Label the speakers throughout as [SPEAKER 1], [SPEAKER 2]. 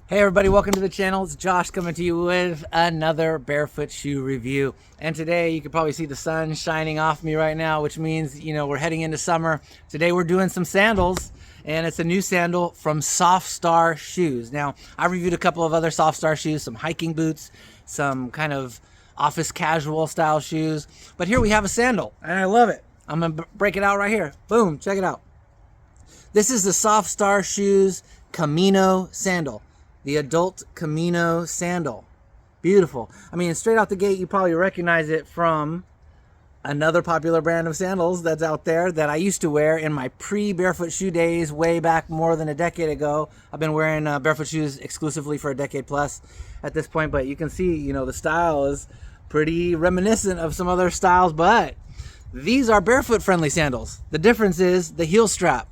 [SPEAKER 1] Hey everybody, welcome to the channel. It's Josh coming to you with another barefoot shoe review. And today you can probably see the sun shining off me right now, which means, we're heading into summer. Today we're doing some sandals, and it's a new sandal from Softstar Shoes. Now, I reviewed a couple of other Softstar shoes, some hiking boots, some kind of office casual style shoes. But here we have a sandal, and I love it. I'm gonna break it out right here. Boom, check it out. This is the Softstar Shoes Camino Sandal. The adult Camino sandal. Beautiful. I mean, straight out the gate, you probably recognize it from another popular brand of sandals that's out there that I used to wear in my pre-barefoot shoe days way back more than a decade ago. I've been wearing barefoot shoes exclusively for a decade plus at this point, but you can see, the style is pretty reminiscent of some other styles, but these are barefoot-friendly sandals. The difference is the heel strap,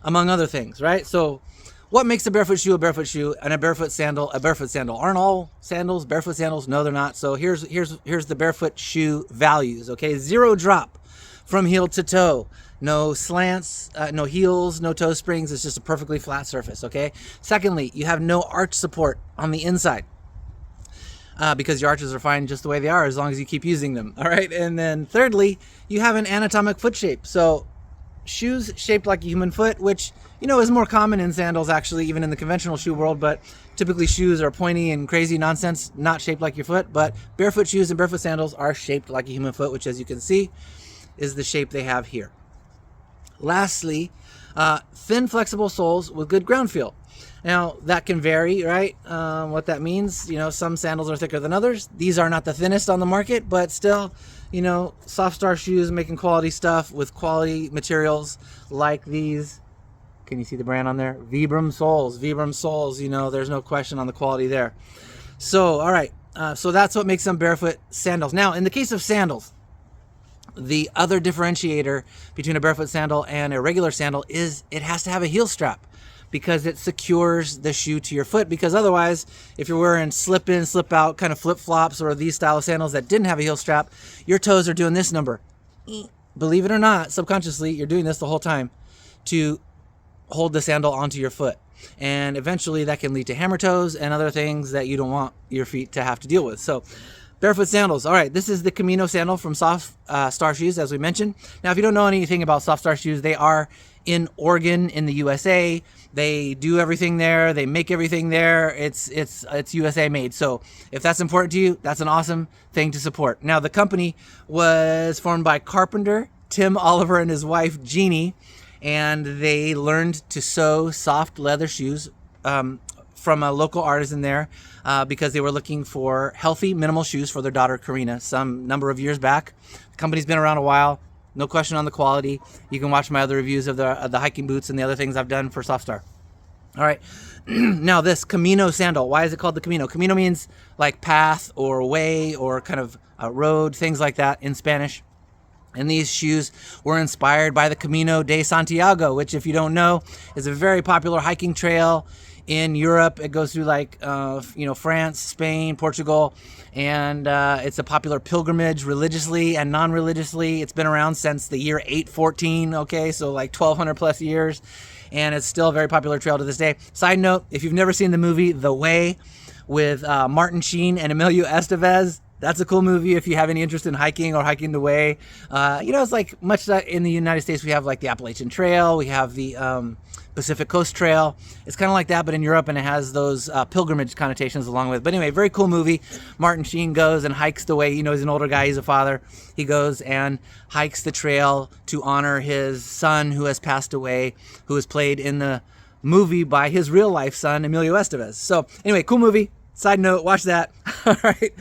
[SPEAKER 1] among other things, right? So what makes a barefoot shoe and a barefoot sandal a barefoot sandal? Aren't all sandals barefoot sandals? No, they're not. So here's the barefoot shoe values, okay? 0 drop from heel to toe. No slants, no heels, no toe springs. It's just a perfectly flat surface, okay? Secondly, you have no arch support on the inside because your arches are fine just the way they are as long as you keep using them, all right? And then thirdly, you have an anatomic foot shape. So shoes shaped like a human foot, which is more common in sandals actually, even in the conventional shoe world, but typically shoes are pointy and crazy nonsense, not shaped like your foot. But barefoot shoes and barefoot sandals are shaped like a human foot, which, as you can see, is the shape they have here. Lastly, thin flexible soles with good ground feel. Now that can vary, right? What that means, some sandals are thicker than others. These are not the thinnest on the market, but still, Softstar Shoes making quality stuff with quality materials like these. Can you see the brand on there? Vibram soles, there's no question on the quality there. So, all right, so that's what makes them barefoot sandals. Now, in the case of sandals, the other differentiator between a barefoot sandal and a regular sandal is it has to have a heel strap, because it secures the shoe to your foot. Because otherwise, if you're wearing slip in, slip out kind of flip flops or these style of sandals that didn't have a heel strap, your toes are doing this number. Believe it or not, subconsciously, you're doing this the whole time to hold the sandal onto your foot. And eventually that can lead to hammer toes and other things that you don't want your feet to have to deal with. So barefoot sandals. All right, this is the Camino sandal from Softstar Shoes, as we mentioned. Now, if you don't know anything about Softstar Shoes, they are in Oregon in the USA. They do everything there. They make everything there. It's USA made. So if that's important to you, that's an awesome thing to support. Now, the company was formed by carpenter Tim Oliver and his wife Jeannie, and they learned to sew soft leather shoes from a local artisan there because they were looking for healthy, minimal shoes for their daughter Karina some number of years back. The company's been around a while. No question on the quality. You can watch my other reviews of the hiking boots and the other things I've done for Softstar. All right. Now this Camino sandal, why is it called the Camino? Camino means like path or way or kind of a road, things like that in Spanish. And these shoes were inspired by the Camino de Santiago, which, if you don't know, is a very popular hiking trail in Europe. It goes through France, Spain, Portugal, and it's a popular pilgrimage religiously and non-religiously. It's been around since the year 814, okay, so like 1,200 plus years, and it's still a very popular trail to this day. Side note, if you've never seen the movie The Way with Martin Sheen and Emilio Estevez, that's a cool movie if you have any interest in hiking or hiking the way. It's like much that in the United States we have like the Appalachian Trail, we have the Pacific Coast Trail. It's kind of like that, but in Europe, and it has those pilgrimage connotations along with it. But anyway, very cool movie. Martin Sheen goes and hikes the way. He's an older guy. He's a father. He goes and hikes the trail to honor his son who has passed away, who was played in the movie by his real life son, Emilio Estevez. So anyway, cool movie. Side note, watch that. All right.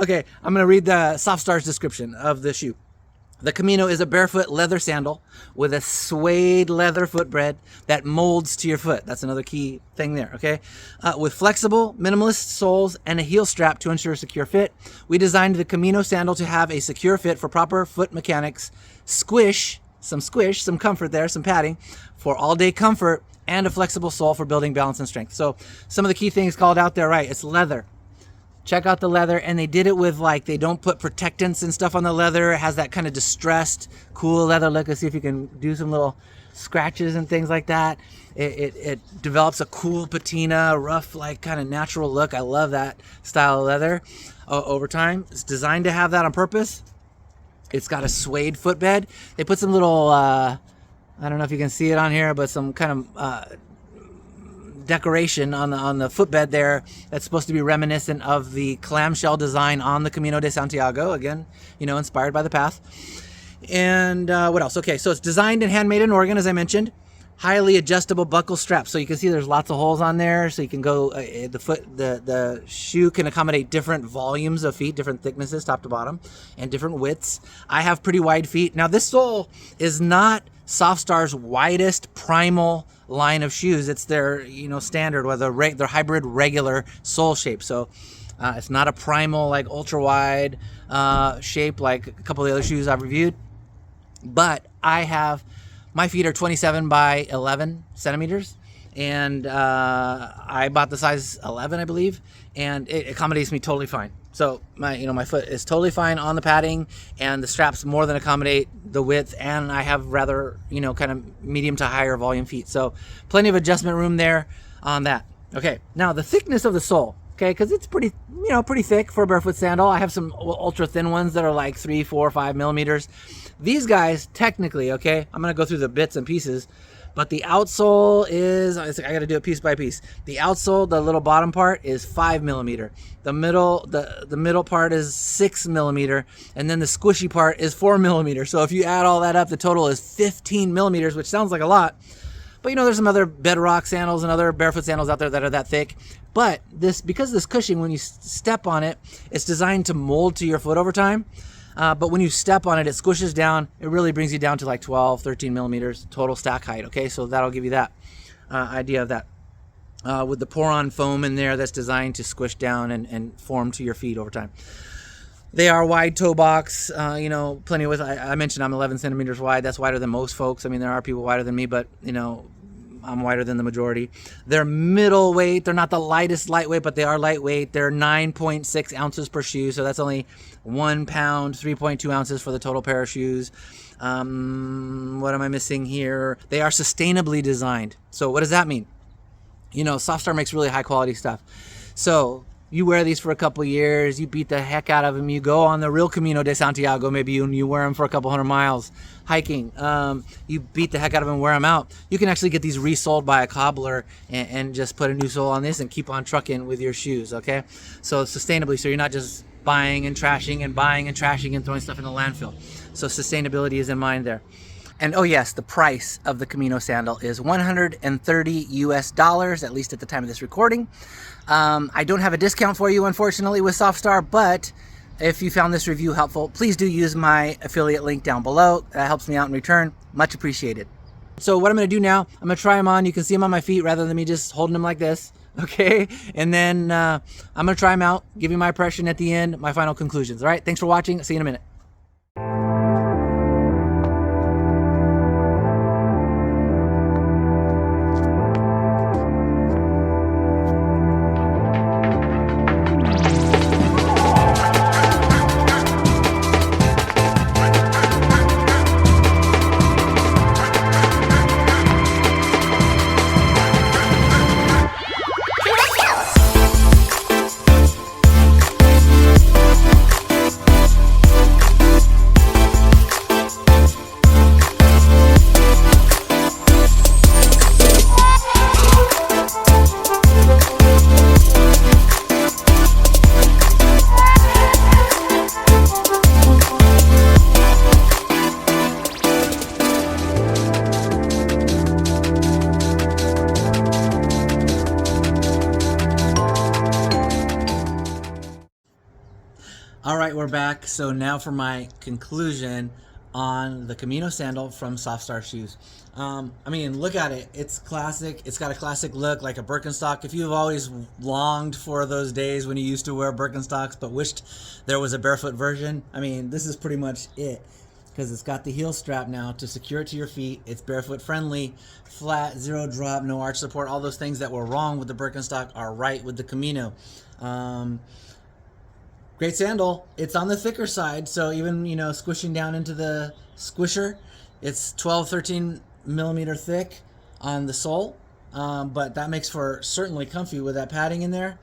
[SPEAKER 1] Okay, I'm going to read the Softstar's description of the shoe. The Camino is a barefoot leather sandal with a suede leather footbed that molds to your foot. That's another key thing there, okay? With flexible, minimalist soles and a heel strap to ensure a secure fit. We designed the Camino sandal to have a secure fit for proper foot mechanics, some comfort there, some padding for all-day comfort, and a flexible sole for building balance and strength. So some of the key things called out there, right? It's leather. Check out the leather, and they did it with they don't put protectants and stuff on the leather. It has that kind of distressed, cool leather look. Let's see if you can do some little scratches and things like that. It develops a cool patina, rough, like kind of natural look. I love that style of leather over time. It's designed to have that on purpose. It's got a suede footbed. They put some little, I don't know if you can see it on here, but some kind of decoration on the footbed there that's supposed to be reminiscent of the clamshell design on the Camino de Santiago. Again, you know, inspired by the path. And what else? Okay, so it's designed and handmade in Oregon, as I mentioned. Highly adjustable buckle strap, so you can see there's lots of holes on there, so you can go the shoe can accommodate different volumes of feet, different thicknesses top to bottom, and different widths. I have pretty wide feet. Now this sole is not Softstar's widest primal line of shoes. It's their, you know, standard, or their hybrid regular sole shape. So it's not a primal, like ultra wide shape like a couple of the other shoes I've reviewed. But my feet are 27 by 11 centimeters, and I bought the size 11, I believe, and it accommodates me totally fine. So my foot is totally fine on the padding, and the straps more than accommodate the width, and I have rather, you know, kind of medium to higher volume feet. So plenty of adjustment room there on that. Okay, now the thickness of the sole. Okay, because it's pretty thick for a barefoot sandal. I have some ultra thin ones that are like 3, 4, 5 millimeters. These guys, technically, okay, I'm gonna go through the bits and pieces, but the outsole is, I gotta do it piece by piece. The outsole, the little bottom part, is 5 millimeter. The middle part is 6 millimeter, and then the squishy part is 4 millimeter. So if you add all that up, the total is 15 millimeters, which sounds like a lot. But you know, there's some other bedrock sandals and other barefoot sandals out there that are that thick. But because of this cushioning, when you step on it, it's designed to mold to your foot over time. But when you step on it, it squishes down. It really brings you down to like 12, 13 millimeters total stack height. Okay, so that'll give you that idea of that. With the pour-on foam in there that's designed to squish down and form to your feet over time. They are wide toe box, you know, plenty of width. I mentioned I'm 11 centimeters wide. That's wider than most folks. I mean, there are people wider than me, but, you know, I'm wider than the majority. They're middle weight. They're not the lightest lightweight, but they are lightweight. They're 9.6 ounces per shoe, so that's only 1 pound, 3.2 ounces for the total pair of shoes. What am I missing here? They are sustainably designed. So what does that mean? You know, Softstar makes really high quality stuff. So you wear these for a couple years, you beat the heck out of them, you go on the real Camino de Santiago, maybe you wear them for a couple hundred miles hiking, you beat the heck out of them and wear them out. You can actually get these resoled by a cobbler and just put a new sole on this and keep on trucking with your shoes, okay? So sustainably, so you're not just buying and trashing and throwing stuff in the landfill. So sustainability is in mind there. And oh yes, the price of the Camino sandal is $130 US, at least at the time of this recording. I don't have a discount for you, unfortunately, with Softstar, but if you found this review helpful, please do use my affiliate link down below. That helps me out in return. Much appreciated. So what I'm going to do now, I'm going to try them on. You can see them on my feet rather than me just holding them like this, okay? And then I'm going to try them out, give you my impression at the end, my final conclusions. All right, thanks for watching. See you in a minute. All right, we're back. So now for my conclusion on the Camino sandal from Softstar Shoes. I mean, look at it. It's classic. It's got a classic look, like a Birkenstock. If you've always longed for those days when you used to wear Birkenstocks but wished there was a barefoot version, I mean, this is pretty much it, because it's got the heel strap now to secure it to your feet. It's barefoot friendly, flat, zero drop, no arch support. All those things that were wrong with the Birkenstock are right with the Camino. Great sandal. It's on the thicker side, so even, you know, squishing down into the squisher, it's 12, 13 millimeter thick on the sole, but that makes for certainly comfy with that padding in there.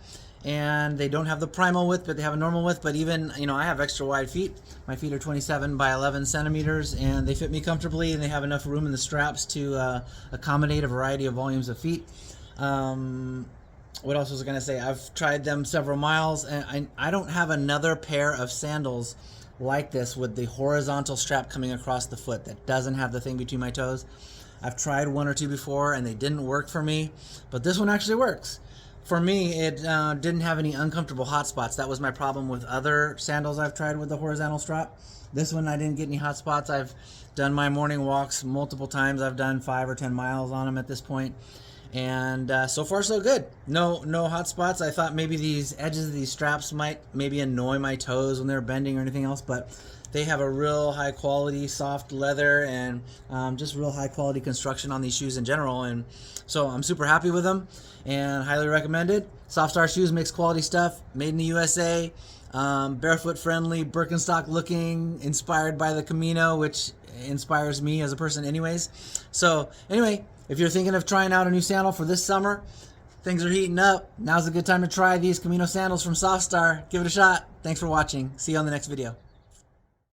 [SPEAKER 1] And they don't have the primal width, but they have a normal width. But even, you know, I have extra wide feet. My feet are 27 by 11 centimeters, and they fit me comfortably, and they have enough room in the straps to accommodate a variety of volumes of feet. What else was I going to say? I've tried them several miles, and I don't have another pair of sandals like this with the horizontal strap coming across the foot that doesn't have the thing between my toes. I've tried one or two before, and they didn't work for me, but this one actually works. For me, it didn't have any uncomfortable hot spots. That was my problem with other sandals I've tried with the horizontal strap. This one, I didn't get any hot spots. I've done my morning walks multiple times. I've done 5 or 10 miles on them at this point. And so far, so good. No hot spots. I thought maybe these edges of these straps might maybe annoy my toes when they're bending or anything else, but they have a real high quality soft leather and just real high quality construction on these shoes in general. And so I'm super happy with them and highly recommended. Softstar Shoes makes quality stuff, made in the USA, barefoot friendly, Birkenstock looking, inspired by the Camino, which inspires me as a person anyways. So anyway, if you're thinking of trying out a new sandal for this summer, things are heating up. Now's a good time to try these Camino sandals from Softstar. Give it a shot. Thanks for watching. See you on the next video.